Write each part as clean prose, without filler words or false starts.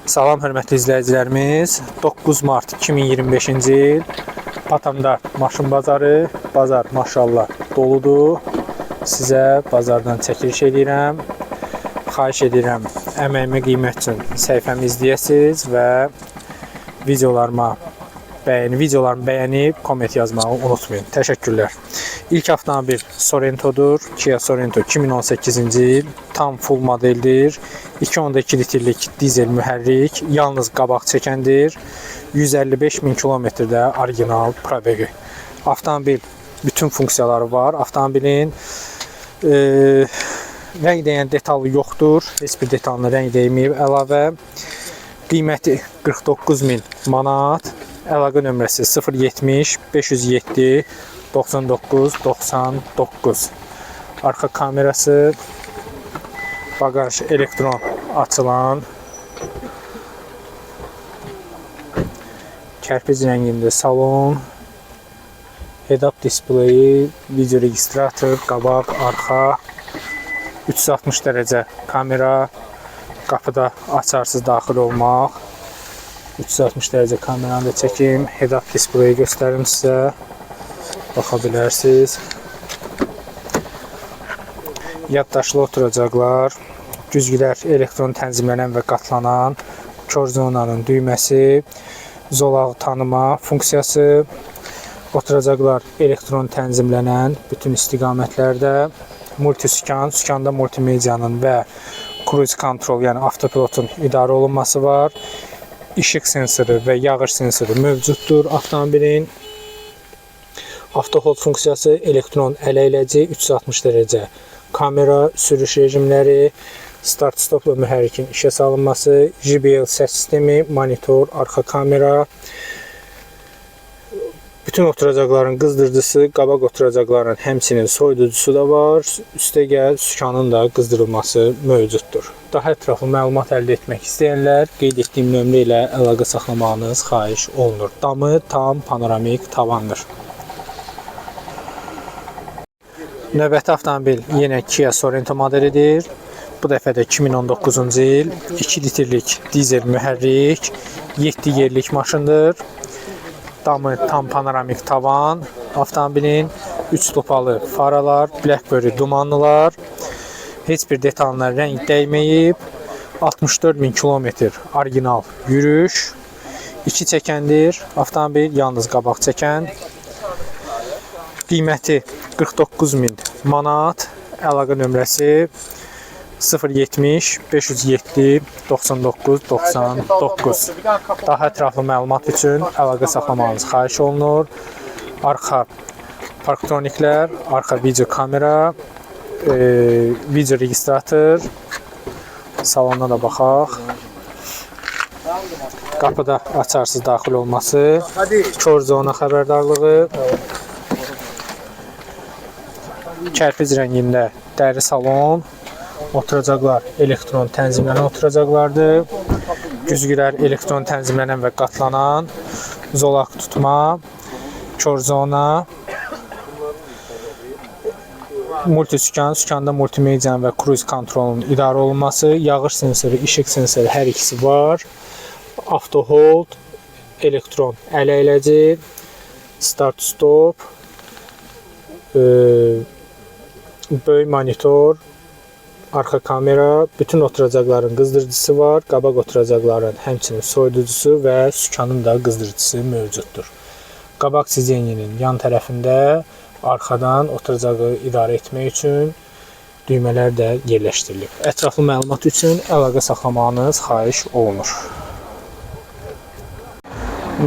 Salam hörmətli izləyicilərimiz. 9 mart 2025-ci il Patamda maşın bazarı. Bazar maşallah doludur. Sizə bazardan çəkiliş edirəm. Xahiş edirəm əməyimə qiymət üçün səhifəmi izləyəsiniz və videolarımı bəyənib komment yazmağı unutmayın. Təşəkkürlər. İlk avtomobil Sorento'dur. Kia Sorento 2018-ci il. Tam full modeldir. 2.2 litrlik dizel mühərrik. Yalnız qabaq çəkəndir. 155.000 kilometrdə orijinal probegi. Avtomobil bütün funksiyaları var. Avtomobilin rəng dəyən detalı yoxdur. Heç bir detalını rəng dəyməyib əlavə. Qiyməti 49.000 manat. Əlaqə nömrəsi 070 507 99 99. Arxa kamerası, bagaj elektron açılan, kərpic rəngində salon, head-up displeyi, video registrator, qabaq, arxa, 360 dərəcə kamera, qapıda açarsız daxil olmaq, 360 dərəcə kameranı da çəkim, head-up displeyi göstərim sizə, baxa bilərsiniz. Yaddaşlı oturacaqlar, güzgülər elektron tənzimlənən və qatlanan, kör zonanın düyməsi, zolağı tanıma funksiyası, oturacaqlar elektron tənzimlənən bütün istiqamətlərdə, multiskan, skanda multimediyanın və cruise control, yəni avtopilotun idarə olunması var. İşıq sensoru və yağış sensoru mövcuddur avtomobilin. Avto hold funksiyası, elektron ələyləci, 360 dərəcə kamera, sürüş rejimləri, start stopla mühərrikin işə salınması, JBL səs sistemi, monitor, arxa kamera. Bütün oturacaqların qızdırıcısı, qabaq oturacaqların həmçinin soyuducusu da var. Üstəgəl sükanın da qızdırılması mövcuddur. Daha ətraflı məlumat əldə etmək istəyənlər qeyd etdiyim nömrə ilə əlaqə saxlamağınız xahiş olunur. Damı tam panoramik tavandır. Növbəti avtomobil yenə Kia Sorento modelidir. Bu dəfə də 2019-cu il 2 litrlik dizel mühərrik, 7 yerlik maşındır. Damı tam panoramik tavan, avtomobilin 3 lopalı faralar, Blackberry dumanlılar, heç bir detalına rəng dəyməyib, 64.000 kilometr orijinal yürüş, 2 çəkəndir, avtomobil yalnız qabaq çəkən, qiyməti 49.000 manat, əlaqə nömrəsi 070 507 99 99. Daha ətraflı məlumat üçün əlaqə saxlamağınız xahiş olunur. Arxa parktroniklər, arxa video kamera, video registrator, salonuna da baxaq. Qapıda açarsız daxil olması, kör zona xəbərdarlığı, kərpic rəngində dəri salon, oturacaqlar elektron tənzimlənən oturacaqlardır. Güzgülər elektron tənzimlənən və qatlanan, zolaq tutma, kör zona, multiskan, skanda multimediyanın və cruise kontrolunun idarə olunması, yağış sensoru, işıq sensoru hər ikisi var. Auto hold, elektron ələyləci, start stop, böyük monitor, arxa kamera, bütün oturacaqların qızdırıcısı var, qabaq oturacaqların həmçinin soyuducusu və sükanın da qızdırıcısı mövcuddur. Qabaq sizeninin yan tərəfində arxadan oturacağı idarə etmək üçün düymələr də yerləşdirilib. Ətraflı məlumat üçün əlaqə saxlamağınız xahiş olunur.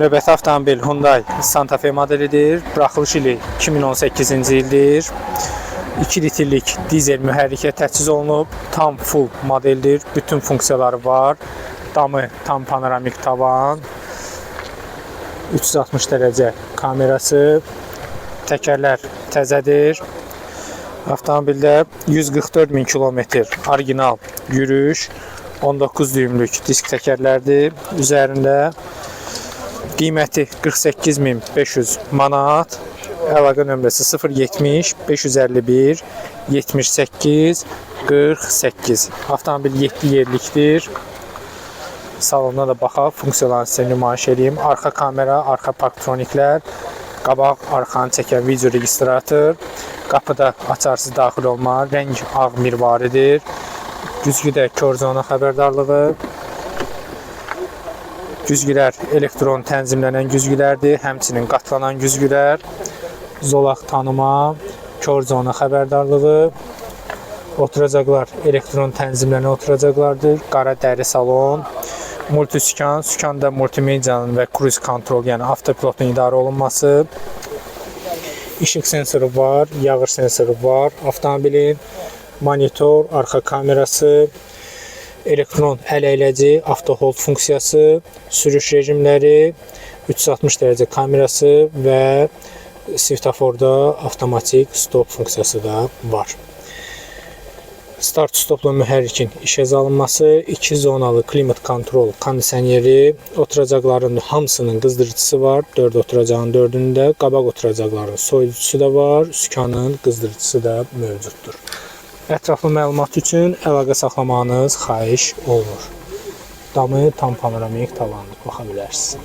Növbəti avtomobil Hyundai Santa Fe modelidir. Buraxılış ili 2018-ci ildir. 2 litrlik dizel mühərrikə təchiz olunub. Tam full modeldir. Bütün funksiyaları var. Damı tam panoramik tavan. 360 dərəcə kamerası. Təkərlər təzədir. Avtomobildə 144.000 kilometr orijinal yürüş. 19 düymlük disk təkərlərdir. Üzərində qiyməti 48.500 manat. Əlaqə nömrəsi 070 551 78 48. Avtomobil 7 yerlikdir. salonuna da baxaq, funksiyalarını sizə nümayiş edeyim. Arxa kamera, arxa parktroniklər, qabaq arxanı çəkən video registrator, qapıda açarsız daxil olma, rəng ağ mirvaridir, güzgüdə kör zona xəbərdarlığı, güzgülər elektron tənzimlənən güzgülərdir, həmçinin qatlanan güzgülər, zolaq tanıma, kör zona xəbərdarlığı, oturacaqlar elektron tənzimlənən oturacaqlardır, qara dəri salon, multisükan, sükanda multimediyanın və cruise kontrol, yəni avtopilotun idarə olunması, işıq sensoru var, yağış sensoru var, avtomobilin, monitor, arxa kamerası, elektron ələyləci, avtohold funksiyası, sürüş rejimləri, 360 dərəcə kamerası və svetoforda avtomatik stop funksiyası da var. Start-stopla mühərrikin işə salınması, 2 zonalı klimat kontrol kondisioneri, oturacaqların hamısının qızdırıcısı var, 4 oturacağın 4-ündə, qabaq oturacaqların soyuducusu da var, sükanın qızdırıcısı da mövcuddur. Ətraflı məlumat üçün əlaqə saxlamanız xahiş olunur. Damı tam panoramik tavanlı baxa bilərsiniz.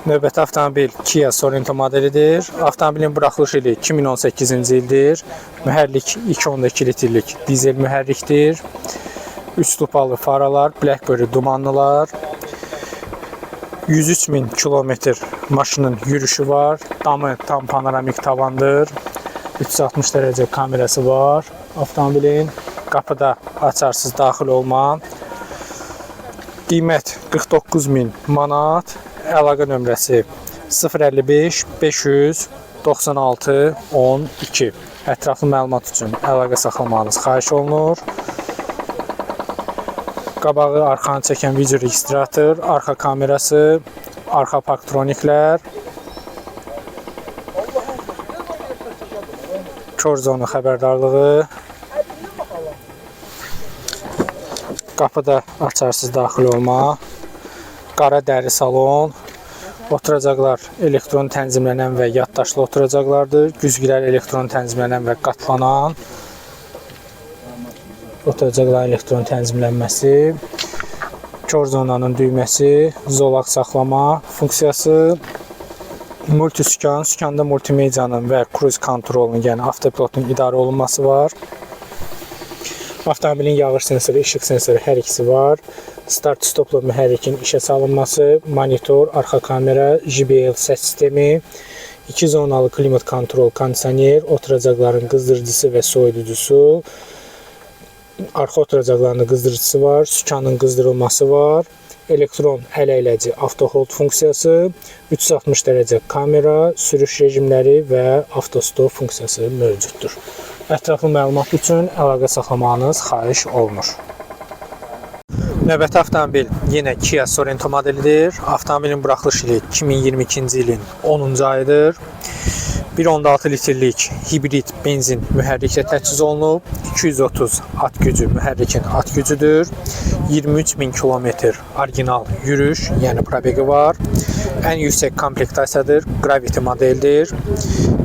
Növbəti avtomobil Kia Sorento modelidir. Avtomobilin buraxılış ili 2018-ci ildir. Mühərrik 2.2 litrlik dizel mühərrikdir. 3 lupalı faralar, Blackberry dumanlılar. 103.000 kilometr maşının yürüyüşü var. Damı tam panoramik tavandır. 360 dərəcə kamerası var. Avtomobilin qapıda açarsız daxil olma. Qiymət 49.000 manat. Əlaqə nömrəsi 055 596 12. Ətraflı məlumat üçün əlaqə saxlamanız xahiş olunur. Qabağı arxanı çəkən video registrator, arxa kamerası, arxa parktroniklər, kör zonu xəbərdarlığı, qapıda açarsız daxil olma, qara dəri salon, oturacaqlar elektron tənzimlənən və yaddaşlı oturacaqlardır. Güzgülər elektron tənzimlənən və qatlanan, oturacaqlar elektron tənzimlənməsi, kör zonanın düyməsi, zolaq saxlama funksiyası, multisükan, sükanda multimediyanın və cruise kontrolunun, yəni avtopilotun idarə olunması var. Avtomobilin yağış sensoru, işıq sensoru hər ikisi var. Start-stopla mühərrikin işə salınması, monitor, arxa kamera, JBL səs sistemi, 2 zonalı klimat kontrol kondisioner, oturacaqların qızdırıcısı və soyuducusu, arxa oturacaqlarında qızdırıcısı var, sükanın qızdırılması var, elektron ələyləci avtohold funksiyası, 360 dərəcə kamera, sürüş rejimləri və avtostop funksiyası mövcuddur. Ətraflı məlumat üçün əlaqə saxlamanız xahiş olunur. Növbəti avtomobil yenə Kia Sorento modelidir. Avtomobilin buraxılış ili 2022-ci ilin 10-cu ayıdır. 1.6 litrlik hibrid benzin mühərriklə təchiz olunub. 230 at gücü mühərrikin at gücüdür. 23.000 kilometr orijinal yürüyüş, yəni probegi var. Ən yüksək komplektasiyadır, Gravity modeldir.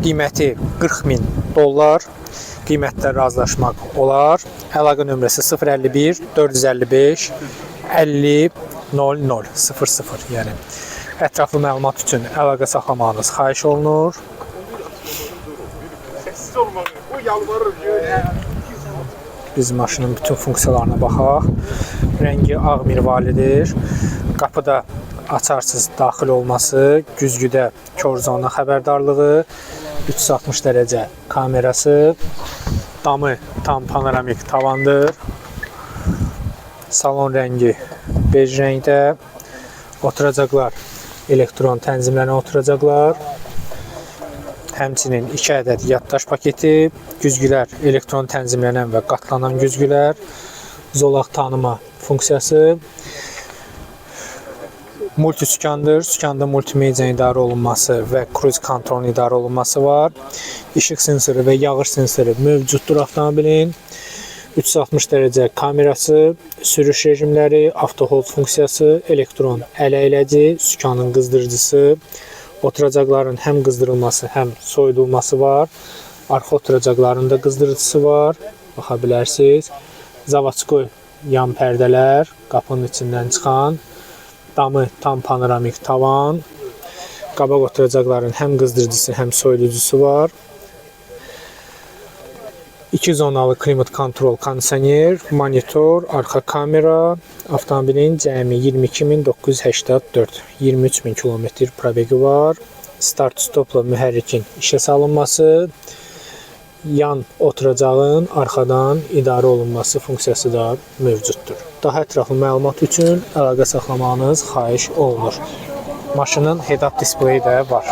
Qiyməti $40.000. Qiymətlər razılaşmaq olar. Əlaqə nömrəsi 051 455 50 00 00. Yəni ətraflı məlumat üçün əlaqə saxlamanız xahiş olunur. Biz maşının bütün funksiyalarına baxaq. Rəngi ağ mirvalidir. Qapıda açarsız daxil olması, güzgüdə kör zona xəbərdarlığı, 360 dərəcə kamerası, damı tam panoramik tavandır. Salon rəngi bej rəngdə. Oturacaqlar elektron tənzimlənən oturacaqlar. Həmçinin 2 ədəd yaddaş paketi, güzgülər elektron tənzimlənən və qatlanan güzgülər, zolaq tanıma funksiyası, multisükandır. Sükanda multimediyanın idarə olunması və cruise kontrolun idarə olunması var. İşıq sensoru və yağış sensoru mövcuddur avtomobilin. 360 dərəcə kamerası, sürüş rejimləri, avtohold funksiyası, elektron ələyləci, sükanın qızdırıcısı, oturacaqların həm qızdırılması, həm soyudulması var. Arxa oturacaqların da qızdırıcısı var. Baxa bilərsiniz. Zavodskoy yan pərdələr, qapının içindən çıxan, damı tam panoramik tavan, qabaq oturacaqların həm qızdırıcısı, həm soyuducusu var. 2 zonalı klimat kontrol kondisioner, monitor, arxa kamera, avtomobilin cəmi 22.984, 23.000 km probegi var. Start stopla mühərrikin işə salınması, yan oturacağın arxadan idarə olunması funksiyası da mövcuddur. Daha ətraflı məlumat üçün əlaqə saxlamanız xahiş olunur. Maşının head-up displeyi də var.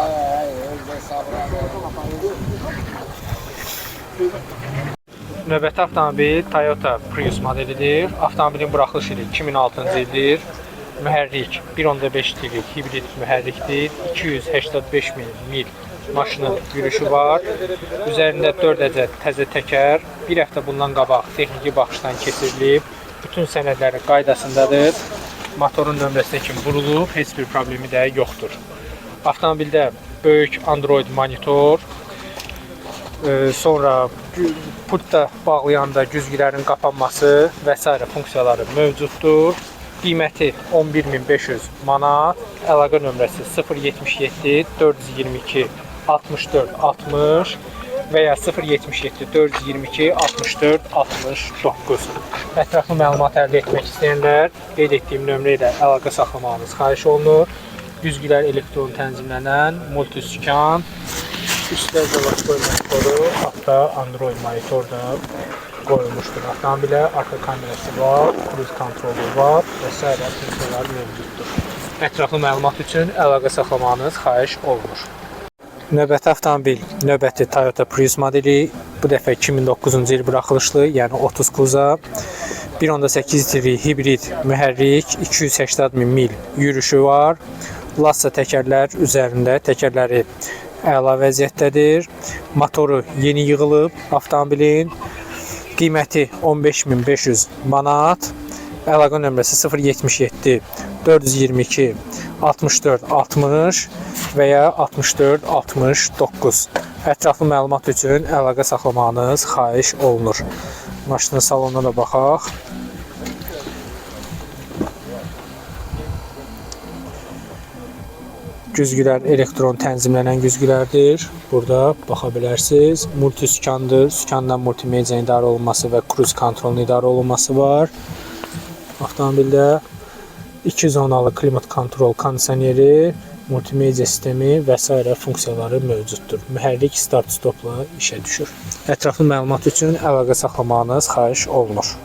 Növbəti avtomobil Toyota Prius modelidir. Avtomobilin buraxılış ili 2006-cı ildir. Mühərrik 1.5 litrik hibrid mühərrikdir. 285.000 mil maşının yürüyüşü var. Üzərində 4 ədəd təzə təkər. Bir həftə bundan qabaq texniki baxışdan keçirilib. Bütün sənədləri qaydasındadır. Motorun nömrəsinə kimi vurulub. Heç bir problemi də yoxdur. Avtomobildə böyük Android monitor, sonra pultda bağlayanda güzgülərin qapanması və s. funksiyaları mövcuddur. Qiyməti 11.500 manat, əlaqə nömrəsi 077 422 64 60 və ya 077 422 64 69. Ətraflı məlumat əldə etmək istəyənlər qeyd etdiyim nömrə ilə əlaqə saxlamanız xahiş olunur. Güzgülər elektron tənzimlənən, multiskan, üstdə zavod monitoru, hatta Android monitor da qoyulmuşdur. Avtomobilə arxa kamerası var, cruise kontrolu var və s. funksiyalar mövcuddur. Ətraflı məlumat üçün əlaqə saxlamanız xahiş olunur. Növbəti avtomobil, növbəti Toyota Prius modeli, bu dəfə 2009-cu il buraxılışlı, yəni 30 kuza, 1.8 litrik hibrid mühərrik, 280.000 mil yürüyüşü var. Lassa təkərlər üzərində, təkərləri əla vəziyyətdədir. Motoru yeni yığılıb avtomobilin. Qiyməti 15.500 manat. Əlaqə nömrəsi 077 422 64 60 və ya 64 69. Ətraflı məlumat üçün əlaqə saxlamanız xahiş olunur. Maşının salonuna da baxaq. Güzgülər elektron tənzimlənən güzgülərdir. Burada baxa bilərsiniz. Multiskandır. Sükandan multimedia idarə olunması və cruise kontrolun idarə olunması var. Avtomobildə 2 zonalı klimat kontrol kondisioneri, multimedia sistemi və s. funksiyaları mövcuddur. Mühərrik start stopla işə düşür. Ətraflı məlumat üçün əlaqə saxlamanız xahiş olunur.